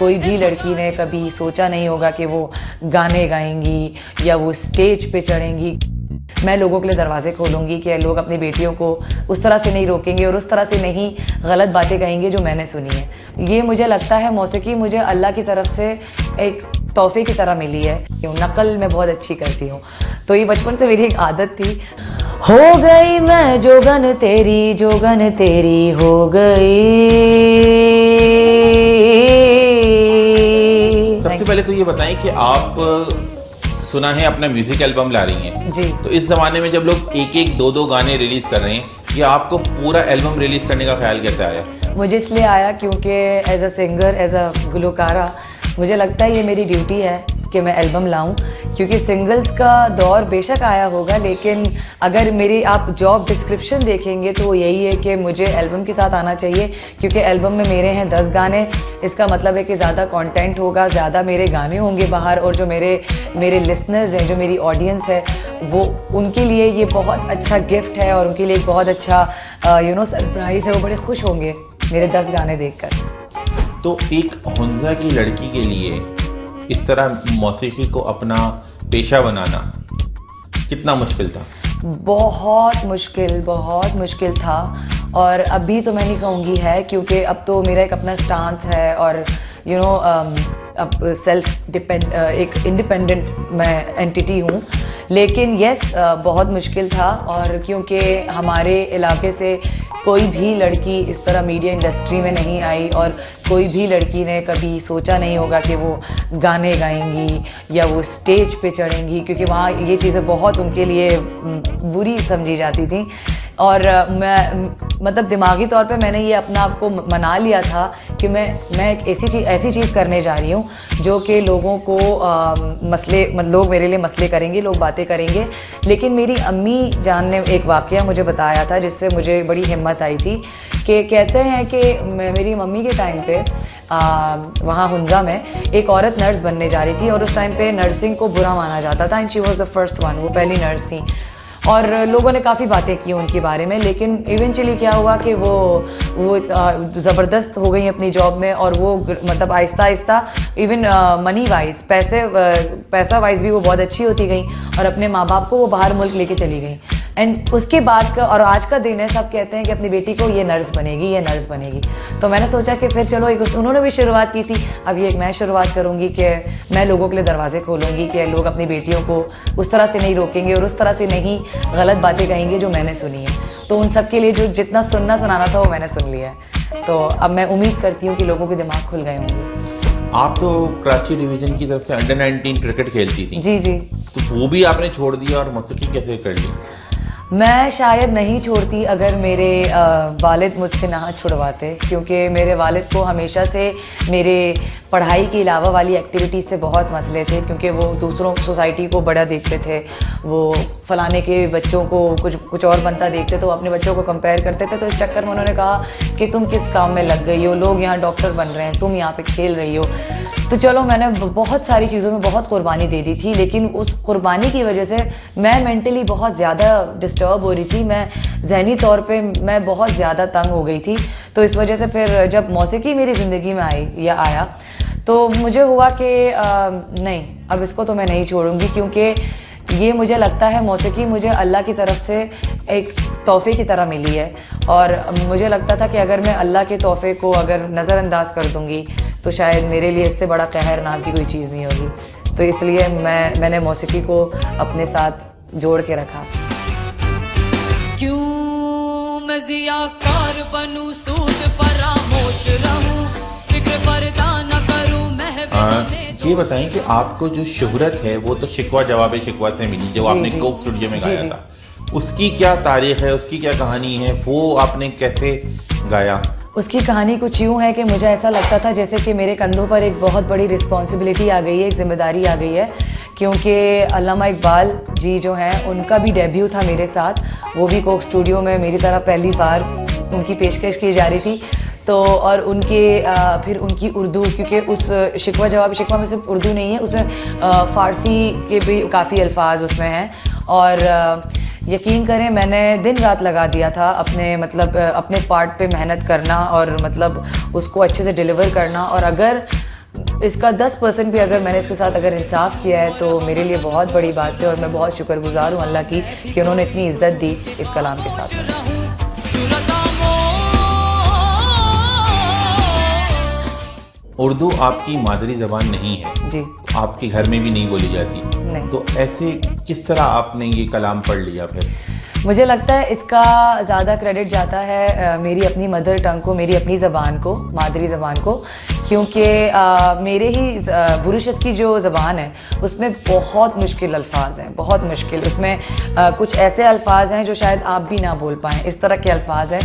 कोई भी लड़की ने कभी सोचा नहीं होगा कि वो गाने गाएंगी या वो स्टेज पे चढ़ेंगी। मैं लोगों के लिए दरवाजे खोलूँगी कि लोग अपनी बेटियों को उस तरह से नहीं रोकेंगे और उस तरह से नहीं गलत बातें कहेंगे जो मैंने सुनी है। ये मुझे लगता है मौसीकी मुझे अल्लाह की तरफ से एक तोहफे की तरह मिली है। नकल मैं बहुत अच्छी करती हूँ, तो ये बचपन से मेरी एक आदत थी। हो गई मैं जोगन तेरी हो गई। सबसे पहले तो ये बताएं कि आप सुना है अपना म्यूजिक एल्बम ला रही हैं जी। तो इस जमाने में जब लोग एक एक दो गाने रिलीज कर रहे हैं, या आपको पूरा एल्बम रिलीज करने का ख्याल कैसे आया? मुझे इसलिए आया क्योंकि as a singer, as a गुलकारा, मुझे लगता है ये मेरी ड्यूटी है कि मैं एल्बम लाऊं। क्योंकि सिंगल्स का दौर बेशक आया होगा, लेकिन अगर मेरी आप जॉब डिस्क्रिप्शन देखेंगे तो वो यही है कि मुझे एल्बम के साथ आना चाहिए। क्योंकि एल्बम में मेरे हैं 10 गाने, इसका मतलब है कि ज़्यादा कंटेंट होगा, ज़्यादा मेरे गाने होंगे बाहर, और जो मेरे लिसनर्स हैं, जो मेरी ऑडियंस है, वो उनके लिए ये बहुत अच्छा गिफ्ट है और उनके लिए एक बहुत अच्छा सरप्राइज़ है। वो बड़े खुश होंगे मेरे 10 गाने देखकर। तो एक हुंजा की लड़की के लिए इस तरह मौसीकी को अपना पेशा बनाना कितना मुश्किल था? बहुत मुश्किल था। और अभी तो मैं नहीं कहूँगी है, क्योंकि अब तो मेरा एक अपना स्टांस है और अब एक इंडिपेंडेंट मैं एंटिटी हूँ। लेकिन यस, बहुत मुश्किल था। और क्योंकि हमारे इलाके से कोई भी लड़की इस तरह मीडिया इंडस्ट्री में नहीं आई, और कोई भी लड़की ने कभी सोचा नहीं होगा कि वो गाने गाएंगी या वो स्टेज पे चढ़ेंगी, क्योंकि वहाँ ये चीज़ें बहुत उनके लिए बुरी समझी जाती थी। और मैं मतलब दिमागी तौर पे मैंने ये अपना आप को मना लिया था कि मैं एक ऐसी चीज़ करने जा रही हूँ जो कि लोगों को लोग मेरे लिए मसले करेंगे, लोग बातें करेंगे। लेकिन मेरी अम्मी जान ने एक वाक़या मुझे बताया था जिससे मुझे बड़ी हिम्मत आई थी। कि कहते हैं कि मेरी मम्मी के टाइम पे वहाँ हुंजा में एक औरत नर्स बनने जा रही थी, और उस टाइम पे नर्सिंग को बुरा माना जाता था। And she was the first one, वो पहली नर्स थी। और लोगों ने काफ़ी बातें की उनके बारे में, लेकिन इवेंचुअली क्या हुआ कि वो ज़बरदस्त हो गई अपनी जॉब में, और वो मतलब Aahista Aahista even money wise, पैसा वाइज भी वो बहुत अच्छी होती गई, और अपने माँ बाप को वो बाहर मुल्क लेके चली गई। एंड उसके बाद का और आज का दिन है, सब कहते हैं कि अपनी बेटी को ये नर्स बनेगी। तो मैंने सोचा कि फिर चलो, एक उन्होंने भी शुरुआत की थी, अब ये एक मैं शुरुआत करूँगी कि मैं लोगों के लिए दरवाजे खोलूँगी कि लोग अपनी बेटियों को उस तरह से नहीं रोकेंगे और उस तरह से नहीं गलत बातें कहेंगे जो मैंने सुनी है। तो उन सब के लिए जो जितना सुनाना था वो मैंने सुन लिया है। तो अब मैं उम्मीद करती हूँ कि लोगों के दिमाग खुल गए होंगे। आप तो कराची डिवीज़न की तरफ से अंडर 19 क्रिकेट खेलती थी। जी। तो वो भी आपने छोड़ दिया, और मौसीकी कैसे कर ली? मैं शायद नहीं छोड़ती अगर मेरे वालिद मुझसे ना छुड़वाते, क्योंकि मेरे वालिद को हमेशा से मेरे पढ़ाई के अलावा वाली एक्टिविटीज़ से बहुत मसले थे। क्योंकि वो दूसरों सोसाइटी को बड़ा देखते थे, वो फलाने के बच्चों को कुछ और बनता देखते तो अपने बच्चों को कंपेयर करते थे। तो इस चक्कर में उन्होंने कहा कि तुम किस काम में लग गई हो, लोग यहाँ डॉक्टर बन रहे हैं, तुम यहाँ पे खेल रही हो। तो चलो, मैंने बहुत सारी चीज़ों में बहुत कुर्बानी दे दी थी, लेकिन उस कुर्बानी की वजह से मैं मेंटली बहुत ज़्यादा डिस्टर्ब हो रही थी। मैं जहनी तौर पे मैं बहुत ज़्यादा तंग हो गई थी। तो इस वजह से फिर जब मौसीकी मेरी ज़िंदगी में आया तो मुझे हुआ कि नहीं, अब इसको तो मैं नहीं छोड़ूंगी, क्योंकि ये मुझे लगता है मौसीकी मुझे अल्लाह की तरफ से एक तोहफे की तरह मिली है। और मुझे लगता था कि अगर मैं अल्लाह के तोहफे को अगर नज़रअंदाज कर दूंगी तो शायद मेरे लिए इससे बड़ा कहर नाम की कोई चीज़ नहीं होगी। तो इसलिए मैंने मौसीकी को अपने साथ जोड़ के रखा। क्यों मैं ज़ियाकार बनूं, सूद फरामोश रहूं, फिक्र पर्दा न करूं, ये बताएं कि आपको जो शोहरत है वो तो शिकवा जवाब शिकवा से मिली, जो आपने कोक स्टूडियो में गाया था, उसकी क्या तारीख है, उसकी क्या कहानी है, वो आपने कैसे गाया? उसकी कहानी कुछ यूँ है कि मुझे ऐसा लगता था जैसे कि मेरे कंधों पर एक बहुत बड़ी रिस्पॉन्सिबिलिटी आ गई है, एक जिम्मेदारी आ गई है। क्योंकि अल्लामा इकबाल जी जो हैं, उनका भी डेब्यू था मेरे साथ, वो भी कोक स्टूडियो में मेरी तरह पहली बार उनकी पेशकश की जा रही थी। तो और उनके फिर उनकी उर्दू, क्योंकि उस शिकवा जवाब शिकवा में सिर्फ उर्दू नहीं है, उसमें फ़ारसी के भी काफ़ी अल्फाज उसमें हैं। और यकीन करें, मैंने दिन रात लगा दिया था अपने पार्ट पे मेहनत करना और मतलब उसको अच्छे से डिलीवर करना। और अगर इसका 10% भी अगर मैंने इसके साथ अगर इंसाफ किया है तो मेरे लिए बहुत बड़ी बात है और मैं बहुत शुक्रगुजार हूँ अल्लाह की कि उन्होंने इतनी इज्जत दी इस कलाम के साथ। उर्दू आपकी मादरी ज़बान नहीं है जी आपके घर में भी नहीं बोली जाती, नहीं। तो ऐसे किस तरह आपने ये कलाम पढ़ लिया फिर? मुझे लगता है इसका ज़्यादा क्रेडिट जाता है मेरी अपनी मदर टंग को, मेरी अपनी ज़बान को, मादरी ज़बान को, क्योंकि मेरे ही बुरुशस की जो ज़बान है उसमें बहुत मुश्किल अल्फाज हैं, बहुत मुश्किल। उसमें कुछ ऐसे अल्फाज हैं जो शायद आप भी ना बोल पाएँ, इस तरह के अल्फाज हैं।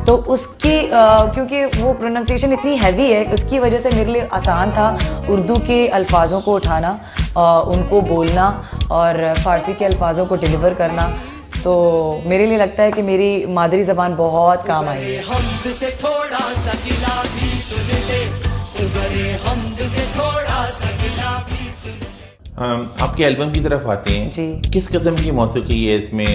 तो उसकी क्योंकि वो प्रोनाउंसिएशन इतनी हैवी है, उसकी वजह से मेरे लिए आसान था उर्दू के अल्फाज़ों को उठाना, उनको बोलना और फ़ारसी के अल्फाज़ों को डिलीवर करना। तो मेरे लिए लगता है कि मेरी मादरी ज़बान बहुत काम आई है। हमद से थोड़ा सा गिला भी सुन ले, उबरे हमद से थोड़ा सा गिला भी सुन ले। आपके एल्बम की तरफ आते हैं जी। किस किस्म की मौसीकी है इसमें?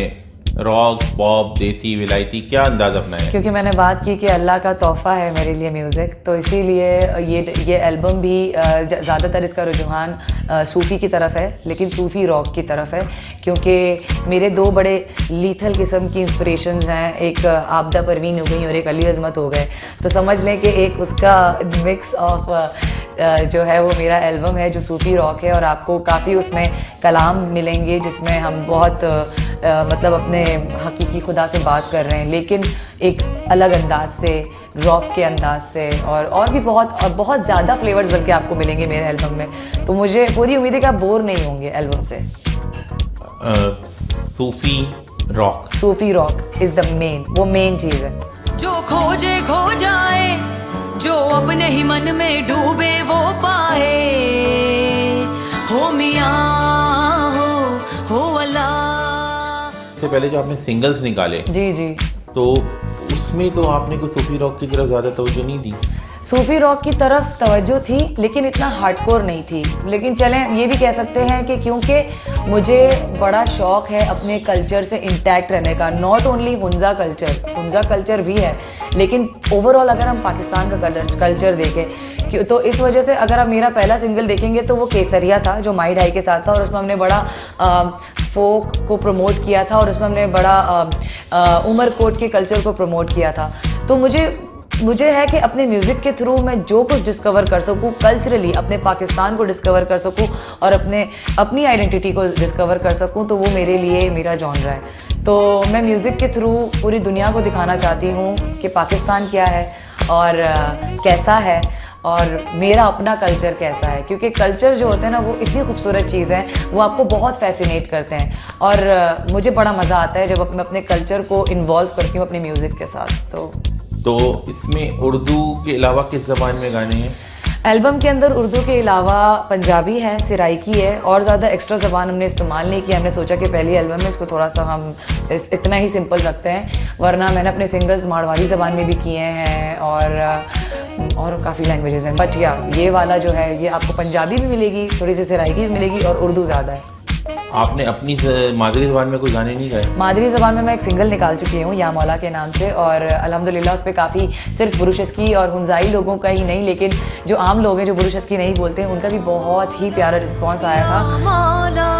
रॉक, पॉप, देसी, विलायती, क्या अंदाज अपनाया है? क्योंकि मैंने बात की कि अल्लाह का तोहफ़ा है मेरे लिए म्यूज़िक, तो इसीलिए ये एल्बम भी ज़्यादातर इसका रुझान सूफ़ी की तरफ है, लेकिन सूफ़ी रॉक की तरफ है, क्योंकि मेरे दो बड़े लीथल किस्म की इंस्पिरेशंस हैं। एक आबदा परवीन हो गई और एक अली अज़मत हो गए, तो समझ लें कि एक उसका मिक्स ऑफ जो है वो मेरा एल्बम है जो सूफ़ी रॉक है। और आपको काफ़ी उसमें कलाम मिलेंगे जिसमें हम बहुत मतलब अपने हकीकी खुदा से बात कर रहे हैं, लेकिन एक अलग अंदाज से, रॉक के अंदाज से, और भी बहुत ज़्यादा फ्लेवर्स बल्कि आपको मिलेंगे मेरे एल्बम में। तो मुझे पूरी उम्मीद है कि आप बोर नहीं होंगे एल्बम से। Sufi rock, Sufi rock is the main चीज़ है। जो खोजे खो जाए, जो अपने ही मन में डूबे वो पाए, हो मियाँ हो अल्लाह। से पहले जो आपने सिंगल्स निकाले जी जी। तो उसमें तो आपने कोई सूफी रॉक की तरफ ज़्यादा तवज्जो नहीं दी। सूफ़ी रॉक की तरफ तवज्जो थी लेकिन इतना हार्डकोर नहीं थी। लेकिन चलें ये भी कह सकते हैं कि क्योंकि मुझे बड़ा शौक़ है अपने कल्चर से इंटैक्ट रहने का, नॉट ओनली हुंजा कल्चर भी है, लेकिन ओवरऑल अगर हम पाकिस्तान का कल्चर देखें तो इस वजह से अगर आप मेरा पहला सिंगल देखेंगे तो वो केसरिया था जो माई ढाई के साथ था, और उसमें हमने बड़ा फोक को प्रमोट किया था और उसमें हमने बड़ा उमरकोट के कल्चर को प्रमोट किया था। तो मुझे है कि अपने म्यूज़िक के थ्रू मैं जो कुछ डिस्कवर कर सकूँ कल्चरली, अपने पाकिस्तान को डिस्कवर कर सकूँ और अपनी आइडेंटिटी को डिस्कवर कर सकूँ, तो वो मेरे लिए मेरा जॉनर है। तो मैं म्यूज़िक के थ्रू पूरी दुनिया को दिखाना चाहती हूँ कि पाकिस्तान क्या है और कैसा है और मेरा अपना कल्चर कैसा है, क्योंकि कल्चर जो होते हैं ना वो इतनी खूबसूरत चीज़ है, वो आपको बहुत फैसिनेट करते हैं और मुझे बड़ा मज़ा आता है जब मैं अपने कल्चर को इन्वॉल्व करती हूँ अपने म्यूज़िक के साथ। तो इसमें उर्दू के अलावा किस ज़बान में गाने हैं? एल्बम के अंदर उर्दू के अलावा पंजाबी है, सिराइकी है, और ज़्यादा एक्स्ट्रा ज़बान हमने इस्तेमाल नहीं किया। हमने सोचा कि पहली एल्बम में इसको थोड़ा सा हम इतना ही सिंपल रखते हैं, वरना मैंने अपने सिंगल्स मारवाड़ी ज़बान में भी किए हैं और काफ़ी लैंग्वेजेस हैं। बट ये वाला जो है ये आपको पंजाबी भी मिलेगी, थोड़ी सी सिराइकी भी मिलेगी और उर्दू ज़्यादा है। आपने अपनी मादरी ज़बान में कोई गाने नहीं गाए? मादरी ज़बान में मैं एक सिंगल निकाल चुकी हूँ या मौला के नाम से, और अल्हम्दुलिल्लाह उस पर काफ़ी सिर्फ बुरुशस्की और हुंजाई लोगों का ही नहीं, लेकिन जो आम लोग हैं जो बुरुशस्की नहीं बोलते हैं उनका भी बहुत ही प्यारा रिस्पॉन्स आया था। मौला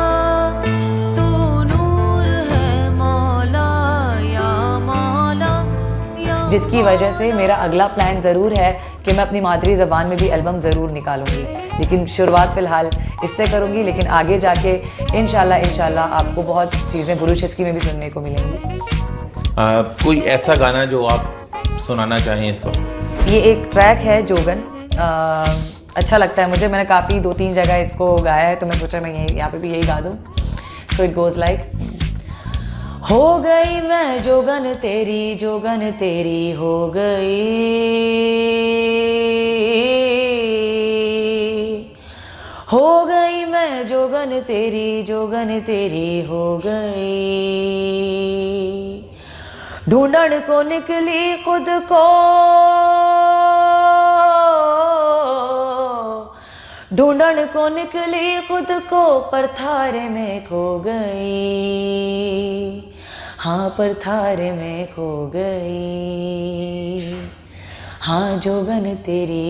तू नूर है मौला या मौला या जिसकी वजह से मेरा अगला प्लान ज़रूर है कि मैं अपनी मादरी ज़बान में भी एल्बम ज़रूर निकालूंगी, लेकिन शुरुआत फ़िलहाल इससे करूंगी, लेकिन आगे जाके इंशाल्लाह आपको बहुत चीज़ें बुरुशस्की में भी सुनने को मिलेंगी। कोई ऐसा गाना जो आप सुनाना चाहें इस वक्त? ये एक ट्रैक है जोगन, अच्छा लगता है मुझे, मैंने काफ़ी 2-3 जगह इसको गाया है, तो मैं सोचा मैं यहाँ पे भी यही गा दूँ। सो इट गोज़ लाइक, हो गई मैं जोगन तेरी हो गई, हो गई मैं जोगन तेरी हो गई, ढूंढन को निकली खुद को, ढूंढन को निकली खुद को, पर थारे में खो गई, हाँ पर थारे में खो गई, हाँ जोगन तेरी